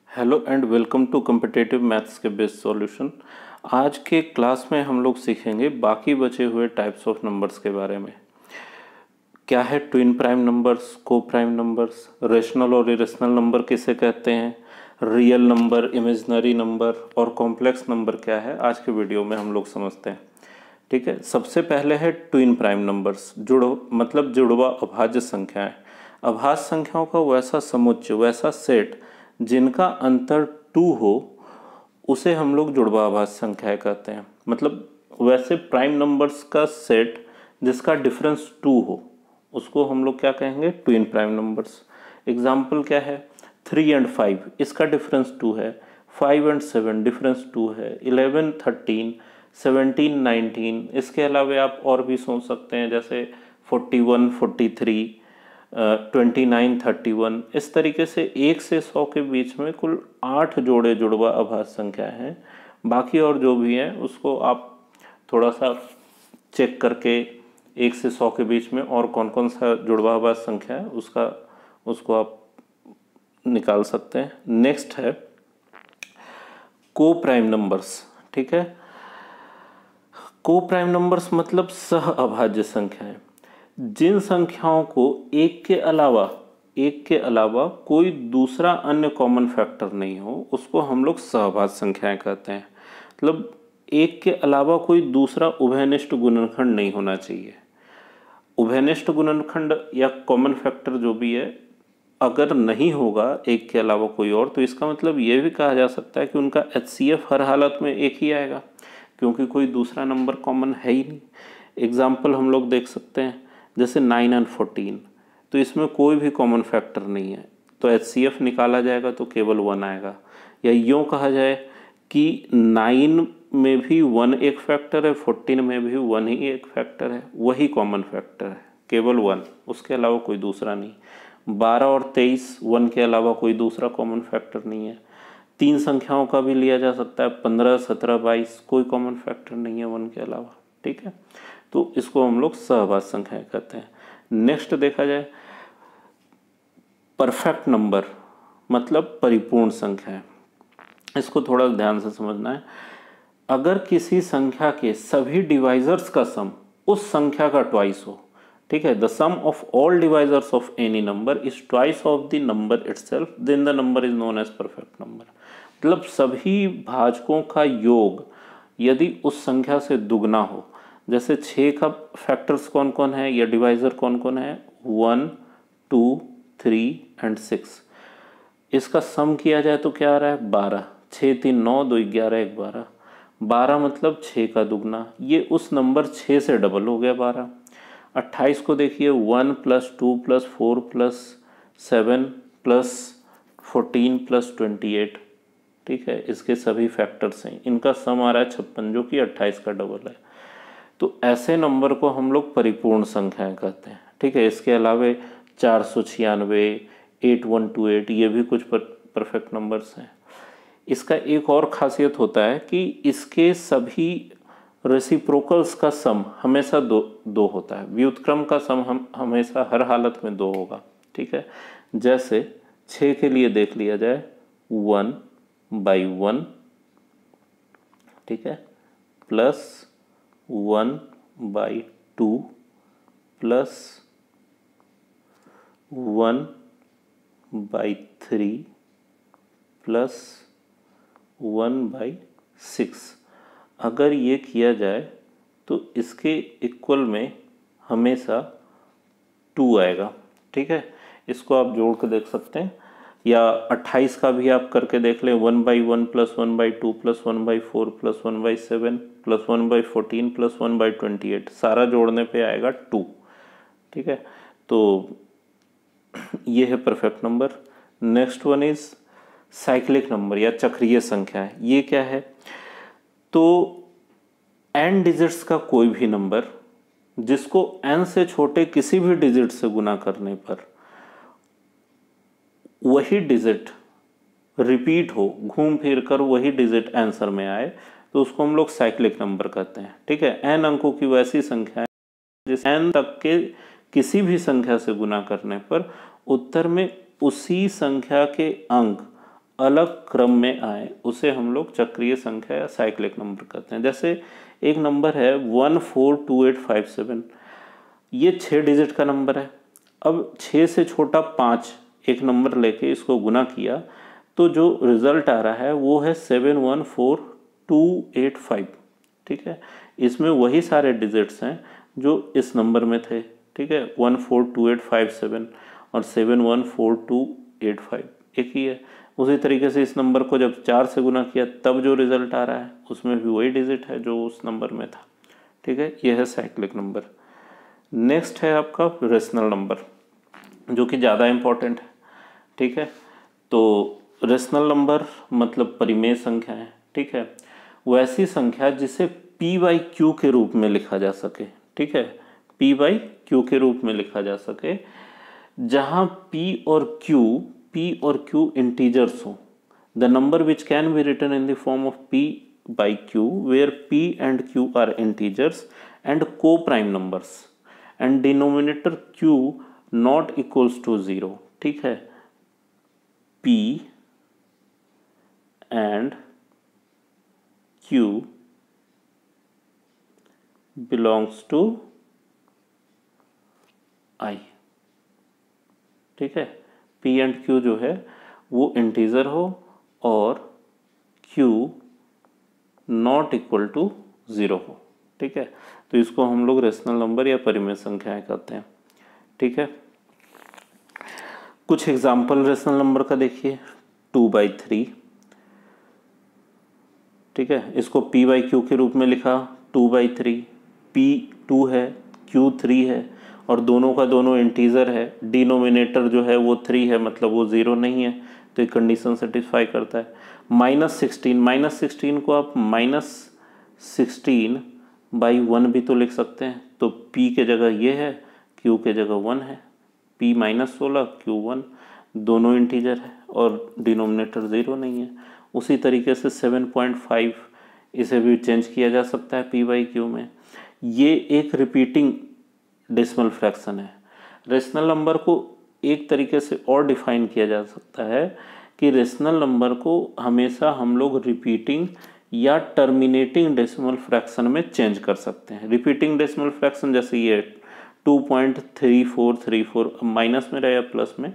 Hello and welcome to competitive maths के based solution. आज के क्लास में हम लोग सीखेंगे बाकी बचे हुए टाइप्स ऑफ नंबर्स के बारे में। क्या है ट्विन प्राइम नंबर्स, को प्राइम नंबर्स, रेशनल और इरेशनल नंबर किसे कहते हैं, रियल नंबर, इमेजिनरी नंबर और कॉम्प्लेक्स नंबर क्या है, आज के वीडियो में हम लोग समझते हैं। ठीक है, सबसे पहले है ट्विन प्राइम नंबर्स, जुड़वा अभाज्य संख्याएं। अभाज्य संख्याओं का वैसा समुच्चय, वैसा सेट जिनका अंतर 2 हो, उसे हम लोग जुड़वा अभाज्य संख्याएं कहते हैं। मतलब वैसे प्राइम नंबर्स का सेट जिसका डिफरेंस 2 हो, उसको हम लोग क्या कहेंगे, ट्विन प्राइम नंबर्स। एग्जाम्पल क्या है, 3 एंड 5 इसका डिफरेंस 2 है, 5 एंड 7 डिफरेंस 2 है, 11 13 17 19। इसके अलावा आप और भी सोच सकते हैं, जैसे 41 43 29 31। इस तरीके से 1 से 100 के बीच में कुल 8 जोड़े जुड़वा अभाज्य संख्याएं हैं। बाकी और जो भी हैं उसको आप थोड़ा सा चेक करके 1 से 100 के बीच में और कौन कौन सा जुड़वा अभाज्य संख्या है उसको आप निकाल सकते हैं। नेक्स्ट है को प्राइम नंबर्स। ठीक है, को प्राइम नंबर्स मतलब सह अभाज्य संख्याएं। जिन संख्याओं को एक के अलावा कोई दूसरा अन्य कॉमन फैक्टर नहीं हो, उसको हम लोग सहअभाज्य संख्याएं कहते हैं। मतलब एक के अलावा कोई दूसरा उभयनिष्ठ गुणनखंड नहीं होना चाहिए। उभयनिष्ठ गुणनखंड या कॉमन फैक्टर जो भी है, अगर नहीं होगा एक के अलावा कोई और, तो इसका मतलब ये भी कहा जा सकता है कि उनका HCF हर हालत में एक ही आएगा, क्योंकि कोई दूसरा नंबर कॉमन है ही नहीं। एग्जाम्पल हम लोग देख सकते हैं, जैसे 9 एंड 14, तो इसमें कोई भी कॉमन फैक्टर नहीं है, तो HCF निकाला जाएगा तो केवल 1 आएगा। या यूँ कहा जाए कि 9 में भी 1 एक फैक्टर है, 14 में भी 1 ही एक फैक्टर है, वही कॉमन फैक्टर है, केवल 1, उसके अलावा कोई दूसरा नहीं। 12 और 23 1 के अलावा कोई दूसरा कॉमन फैक्टर नहीं है। 3 संख्याओं का भी लिया जा सकता है, 15 17 22, कोई कॉमन फैक्टर नहीं है 1 के अलावा। ठीक है, तो इसको हम लोग सहअभाज्य संख्याएं कहते हैं। नेक्स्ट देखा जाए परफेक्ट नंबर, मतलब परिपूर्ण संख्याएं। इसको थोड़ा ध्यान से समझना है। अगर किसी संख्या के सभी डिवाइजर्स का सम उस संख्या का ट्वाइस हो, ठीक है, the sum of all divisors of any number is twice of the number itself, then the number is known as perfect number. मतलब सभी भाजकों का योग यदि उस संख्या से दुगना हो, जैसे 6 का फैक्टर्स कौन कौन है या डिवाइजर कौन कौन है, 1 2 3 एंड 6। इसका सम किया जाए तो क्या आ रहा है, 12। 6 3 9 2 11 1 12। 12 मतलब 6 का दुगना, ये उस नंबर 6 से डबल हो गया 12। 28 को देखिए, 1 + 2 + 4 + 7 + 14 + 28। ठीक है, इसके सभी फैक्टर्स हैं, इनका सम आ रहा है 56, जो कि 28 का डबल है। तो ऐसे नंबर को हम लोग परिपूर्ण संख्याएं कहते हैं। ठीक है, इसके अलावा 496 8128, ये भी कुछ परफेक्ट नंबर्स हैं। इसका एक और खासियत होता है कि इसके सभी रेसिप्रोकल्स का सम हमेशा दो होता है। व्युत्क्रम का सम हम हमेशा हर हालत में 2 होगा। ठीक है, जैसे 6 के लिए देख लिया जाए, 1/1, ठीक है, प्लस 1/2 प्लस 1/3 प्लस 1/6। अगर ये किया जाए तो इसके इक्वल में हमेशा 2 आएगा। ठीक है, इसको आप जोड़ के देख सकते हैं, या 28 का भी आप करके देख लें, 1/1 plus 1/2 plus 1/4 plus 1/7 plus 1/14 plus 1/28, सारा जोड़ने पे आएगा 2। ठीक है, तो ये है perfect number. Next one is cyclic number या चक्रीय संख्या है। ये क्या है, तो n डिजिट्स का कोई भी नंबर जिसको n से छोटे किसी भी डिजिट से गुना करने पर वही डिजिट रिपीट हो, घूम फिर कर वही डिजिट आंसर में आए, तो उसको हम लोग साइक्लिक नंबर कहते हैं। ठीक है, n अंकों की वैसी संख्या है जिस n तक के किसी भी संख्या से गुना करने पर उत्तर में उसी संख्या के अंक अलग क्रम में आए उसे हम लोग चक्रीय संख्या या साइक्लिक नंबर कहते हैं। जैसे एक नंबर है 142857, ये 6 डिजिट का नंबर है। अब 6 से छोटा 5 एक नंबर लेके इसको गुना किया तो जो रिजल्ट आ रहा है वो है 714285। ठीक है, इसमें वही सारे डिजिट्स हैं जो इस नंबर में थे। ठीक है, 142857 और 714285 एक ही है। उसी तरीके से इस नंबर को जब 4 से गुना किया तब जो रिजल्ट आ रहा है उसमें भी वही डिजिट है जो उस नंबर में था। ठीक है, यह है साइक्लिक नंबर। नेक्स्ट है आपका रेशनल नंबर, जो कि ज़्यादा इम्पोर्टेंट है। ठीक है, तो रेशनल नंबर मतलब परिमेय संख्या है। ठीक है, वो ऐसी संख्या जिसे p बाई क्यू के रूप में लिखा जा सके। ठीक है, p बाई क्यू के रूप में लिखा जा सके, जहाँ p और q इंटीजर्स हो। The number which can be written in the form of p by q where p and q are integers and coprime numbers and denominator q not equals to 0। ठीक है, p and q belongs to I। ठीक है, p and q जो है वो integer हो और q not equal to 0 हो। ठीक है, तो इसको हम लोग रेशनल नंबर या परिमेय संख्याएं कहते हैं। ठीक है, कुछ एग्जाम्पल रेशनल नंबर का देखिए। 2/3। ठीक है, इसको p बाई क्यू के रूप में लिखा 2/3। p 2 है, q 3 है और दोनों का दोनों इंटीजर है। डिनोमिनेटर जो है वो 3 है, मतलब वो 0 नहीं है, तो ये कंडीशन सेटिस्फाई करता है। -16 को आप -16/1 भी तो लिख सकते हैं, तो p के जगह ये है, q के जगह 1 है। p -16 q 1, दोनों इंटीजर है और डिनोमिनेटर 0 नहीं है। उसी तरीके से 7.5 इसे भी चेंज किया जा सकता है p बाई क्यू में। ये एक रिपीटिंग डेसिमल फ्रैक्शन है। रेशनल नंबर को एक तरीके से और डिफाइन किया जा सकता है कि रेशनल नंबर को हमेशा हम लोग रिपीटिंग या टर्मिनेटिंग डेसिमल फ्रैक्शन में चेंज कर सकते हैं। रिपीटिंग डेसिमल फ्रैक्शन जैसे ये 2.3434 माइनस में रहे या प्लस में,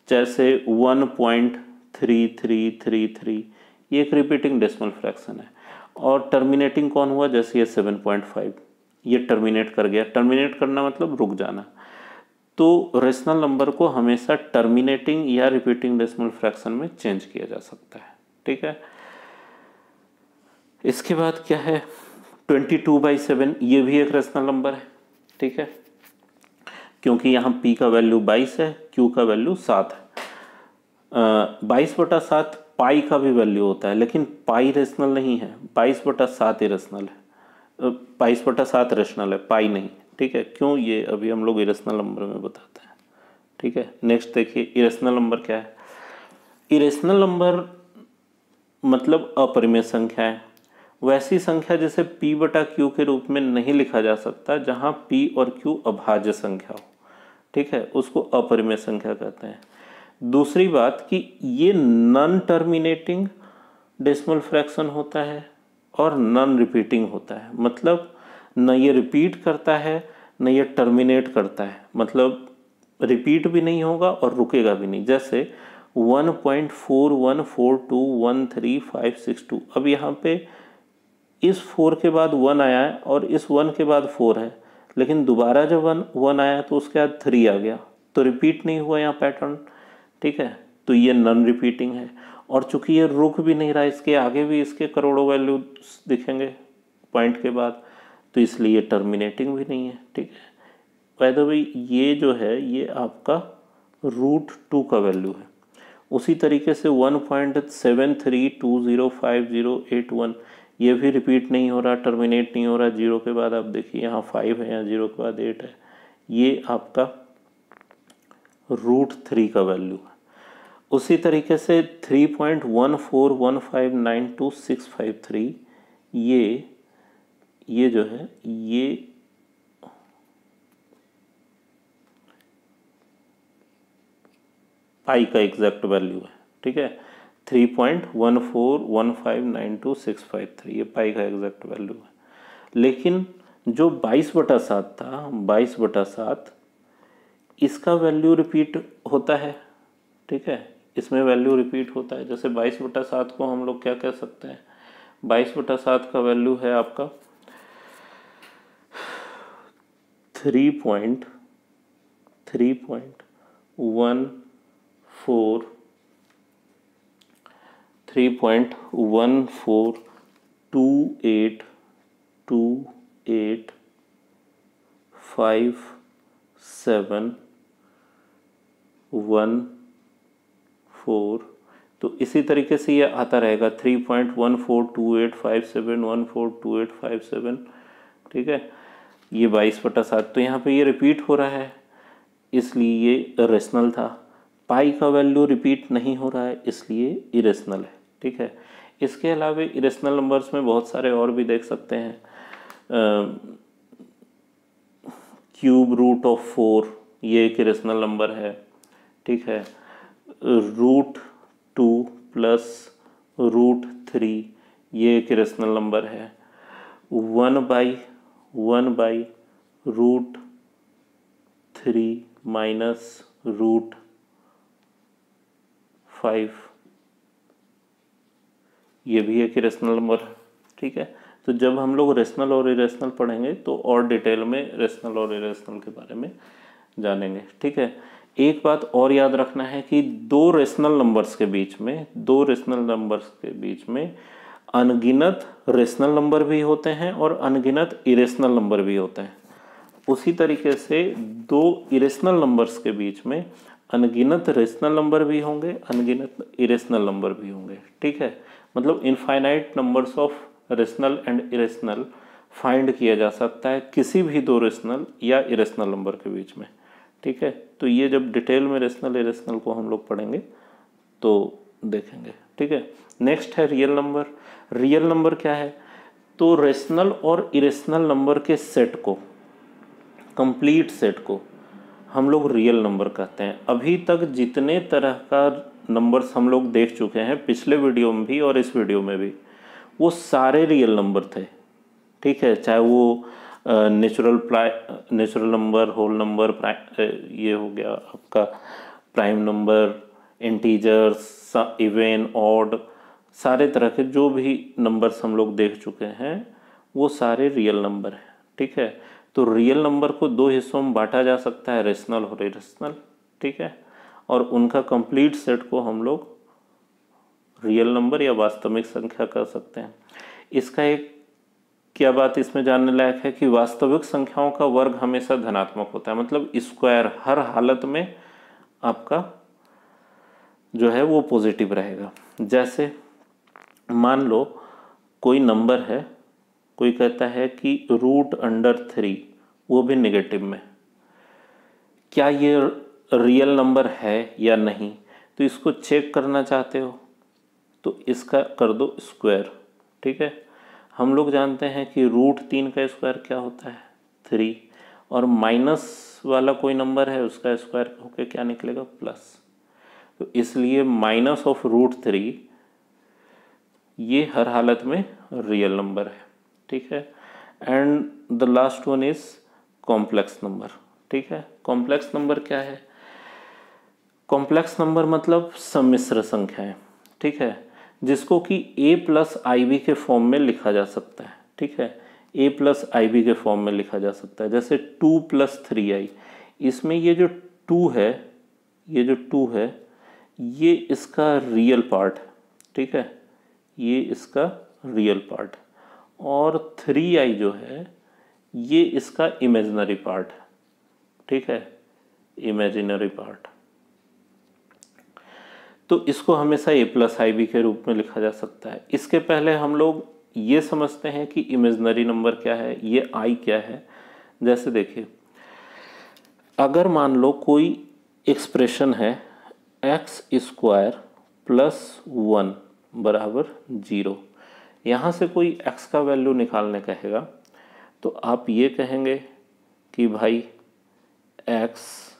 जैसे 1.3333, ये एक रिपीटिंग डेसिमल फ्रैक्शन है। और टर्मिनेटिंग कौन हुआ, जैसे ये 7.5, ये टर्मिनेट कर गया। टर्मिनेट करना मतलब रुक जाना। तो रेशनल नंबर को हमेशा टर्मिनेटिंग या रिपीटिंग डेसिमल फ्रैक्शन में चेंज किया जा सकता है। ठीक है, इसके बाद क्या है 22/7, ये भी एक रेशनल नंबर है। ठीक है, क्योंकि यहाँ p का वैल्यू 22 है, q का वैल्यू 7 है। 22/7 पाई का भी वैल्यू होता है, लेकिन पाई रेशनल नहीं है, 22/7 इरेशनल है। 22/7 रेशनल है, पाई नहीं। ठीक है, क्यों, ये अभी हम लोग इरेशनल नंबर में बताते हैं। ठीक है, नेक्स्ट देखिए इरेशनल नंबर क्या है। इरेशनल नंबर मतलब अपरिमेय संख्या है, वैसी संख्या जिसे p/q के रूप में नहीं लिखा जा सकता, जहाँ p और q अभाज्य संख्या हो। ठीक है, उसको अपरिमेय संख्या कहते हैं। दूसरी बात कि ये नॉन टर्मिनेटिंग डेसिमल फ्रैक्शन होता है और नॉन रिपीटिंग होता है, मतलब न ये रिपीट करता है न ये टर्मिनेट करता है, मतलब रिपीट भी नहीं होगा और रुकेगा भी नहीं। जैसे 1.4142135562, अब यहाँ पे इस 4 के बाद 1 आया है और इस 1 के बाद 4 है, लेकिन दोबारा जब 1 आया तो उसके बाद 3 आ गया, तो रिपीट नहीं हुआ यहाँ पैटर्न। ठीक है, तो ये नॉन रिपीटिंग है। और चूंकि ये रुक भी नहीं रहा, इसके आगे भी इसके करोड़ों वैल्यू दिखेंगे पॉइंट के बाद, तो इसलिए ये टर्मिनेटिंग भी नहीं है। ठीक है, बाय द वे ये जो है ये आपका √2 का वैल्यू है। उसी तरीके से 1.73205081, ये भी रिपीट नहीं हो रहा, टर्मिनेट नहीं हो रहा। 0 के बाद आप देखिए यहाँ 5 है, यहाँ 0 के बाद 8 है, ये आपका √3 का वैल्यू है। उसी तरीके से 3.141592653, ये जो है ये पाई का एग्जैक्ट वैल्यू है। ठीक है, 3.141592653, ये पाई का एग्जैक्ट वैल्यू है। लेकिन जो 22/7 था, 22/7 इसका वैल्यू रिपीट होता है, ठीक है, इसमें वैल्यू रिपीट होता है। जैसे 22/7 को हम लोग क्या कह सकते हैं, 22/7 का वैल्यू है आपका 3.14 तो इसी तरीके से ये आता रहेगा 3.142857142857, ठीक है। ये 22/7, तो यहाँ पे ये रिपीट हो रहा है, इसलिए ये रेशनल था। पाई का वैल्यू रिपीट नहीं हो रहा है, इसलिए इरेशनल है, ठीक है। इसके अलावा इरेशनल नंबर्स में बहुत सारे और भी देख सकते हैं। क्यूब रूट ऑफ 4 ये एक इरेशनल नंबर है, ठीक है। √2 प्लस √3 ये एक इरेशनल नंबर है। 1/√3 माइनस √5 ये भी एक इरेशनल नंबर है, ठीक है। तो जब हम लोग रेशनल और इरेशनल पढ़ेंगे तो और डिटेल में रेशनल और इरेशनल के बारे में जानेंगे, ठीक है। एक बात और याद रखना है कि दो रेशनल नंबर्स के बीच में अनगिनत रेशनल नंबर भी होते हैं और अनगिनत इरेशनल नंबर भी होते हैं। उसी तरीके से दो इरेशनल नंबर्स के बीच में अनगिनत रेशनल नंबर भी होंगे, अनगिनत इरेशनल नंबर भी होंगे, ठीक है। मतलब infinite numbers of rational and irrational find किया जा सकता है किसी भी दो रेशनल या इरेशनल नंबर के बीच में, ठीक है। तो ये जब डिटेल में रेशनल इरेशनल को हम लोग पढ़ेंगे तो देखेंगे, ठीक है। नेक्स्ट है रियल नंबर। रियल नंबर क्या है, तो रेशनल और इरेशनल नंबर के सेट को, कंप्लीट सेट को हम लोग रियल नंबर कहते हैं। अभी तक जितने तरह का नंबर्स हम लोग देख चुके हैं, पिछले वीडियो में भी और इस वीडियो में भी, वो सारे रियल नंबर थे, ठीक है। चाहे वो नेचुरल नंबर, होल नंबर, ये हो गया आपका prime number, integers, even, odd, सारे तरह के जो भी नंबर्स हम लोग देख चुके हैं वो सारे रियल नंबर हैं, ठीक है। तो रियल नंबर को दो हिस्सों में बांटा जा सकता है, रेशनल और इरेशनल, ठीक है। और उनका कंप्लीट सेट को हम लोग रियल नंबर या वास्तविक संख्या कह सकते हैं। इसका एक क्या बात इसमें जानने लायक है कि वास्तविक संख्याओं का वर्ग हमेशा धनात्मक होता है, मतलब स्क्वायर हर हालत में आपका जो है वो पॉजिटिव रहेगा। जैसे मान लो कोई नंबर है, कोई कहता है कि √3 वो भी नेगेटिव में, क्या ये रियल नंबर है या नहीं, तो इसको चेक करना चाहते हो तो इसका कर दो स्क्वायर, ठीक है। हम लोग जानते हैं कि √3 का स्क्वायर क्या होता है 3, और माइनस वाला कोई नंबर है उसका स्क्वायर होके क्या निकलेगा प्लस, तो इसलिए माइनस ऑफ √3 ये हर हालत में रियल नंबर है, ठीक है। And the last one is complex number, ठीक है। कॉम्प्लेक्स नंबर क्या है, कॉम्प्लेक्स नंबर मतलब सम्मिश्र संख्याएं, ठीक है, जिसको कि a+ib के फॉर्म में लिखा जा सकता है, ठीक है। a+ib के फॉर्म में लिखा जा सकता है, जैसे 2 + 3i, इसमें ये जो 2 है, ये इसका रियल पार्ट है, ठीक है, ये इसका रियल पार्ट, और 3i जो है ये इसका इमेजिनरी पार्ट है, ठीक है, इमेजिनरी पार्ट। तो इसको हमेशा a+ib के रूप में लिखा जा सकता है। इसके पहले हम लोग ये समझते हैं कि इमेजिनरी नंबर क्या है, ये i क्या है। जैसे देखिए, अगर मान लो कोई एक्सप्रेशन है x² + 1 = 0, यहाँ से कोई x का वैल्यू निकालने कहेगा तो आप ये कहेंगे कि भाई x²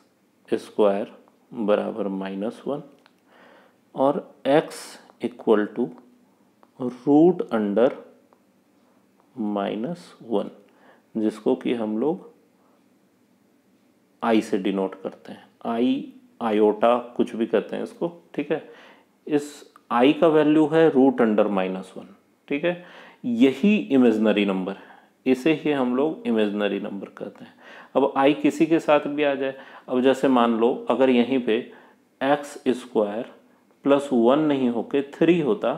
= -1 और x equal to root under -1, जिसको कि हम लोग आई से डिनोट करते हैं, आई, आयोटा, कुछ भी कहते हैं इसको, ठीक है। इस आई का वैल्यू है रूट अंडर -1, ठीक है। यही इमेजनरी नंबर है, इसे ही हम लोग इमेजनरी नंबर कहते हैं। अब आई किसी के साथ भी आ जाए, अब जैसे मान लो अगर यहीं पे x² + 1 नहीं होके 3 होता,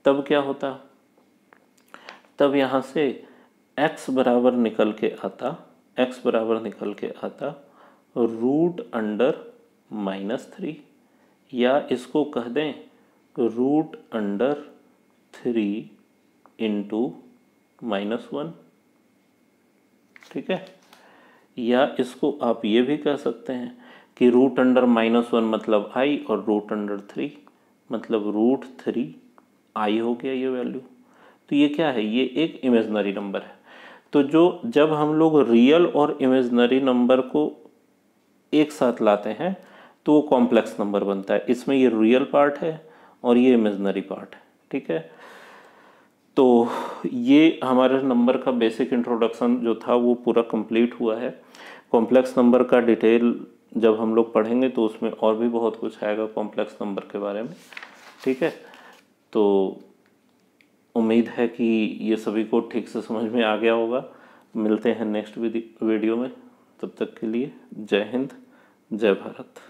तब क्या होता? तब यहाँ से x बराबर निकल के आता रूट अंडर -3, या इसको कह दें रूट अंडर 3 इंटू -1, ठीक है। या इसको आप ये भी कह सकते हैं कि रूट अंडर -1 मतलब i और रूट अंडर 3 मतलब √3 i हो गया ये वैल्यू। तो ये क्या है? ये एक इमेजनरी नंबर है। तो जब हम लोग रियल और इमेजनरी नंबर को एक साथ लाते हैं तो वो कॉम्प्लेक्स नंबर बनता है। इसमें ये रियल पार्ट है और ये इमेजनरी पार्ट है, ठीक है। तो ये हमारे नंबर का बेसिक इंट्रोडक्शन जो था वो पूरा कंप्लीट हुआ है। कॉम्प्लेक्स नंबर का डिटेल जब हम लोग पढ़ेंगे तो उसमें और भी बहुत कुछ आएगा कॉम्प्लेक्स नंबर के बारे में, ठीक है। तो उम्मीद है कि ये सभी को ठीक से समझ में आ गया होगा। मिलते हैं नेक्स्ट वीडियो में, तब तक के लिए जय हिंद, जय भारत।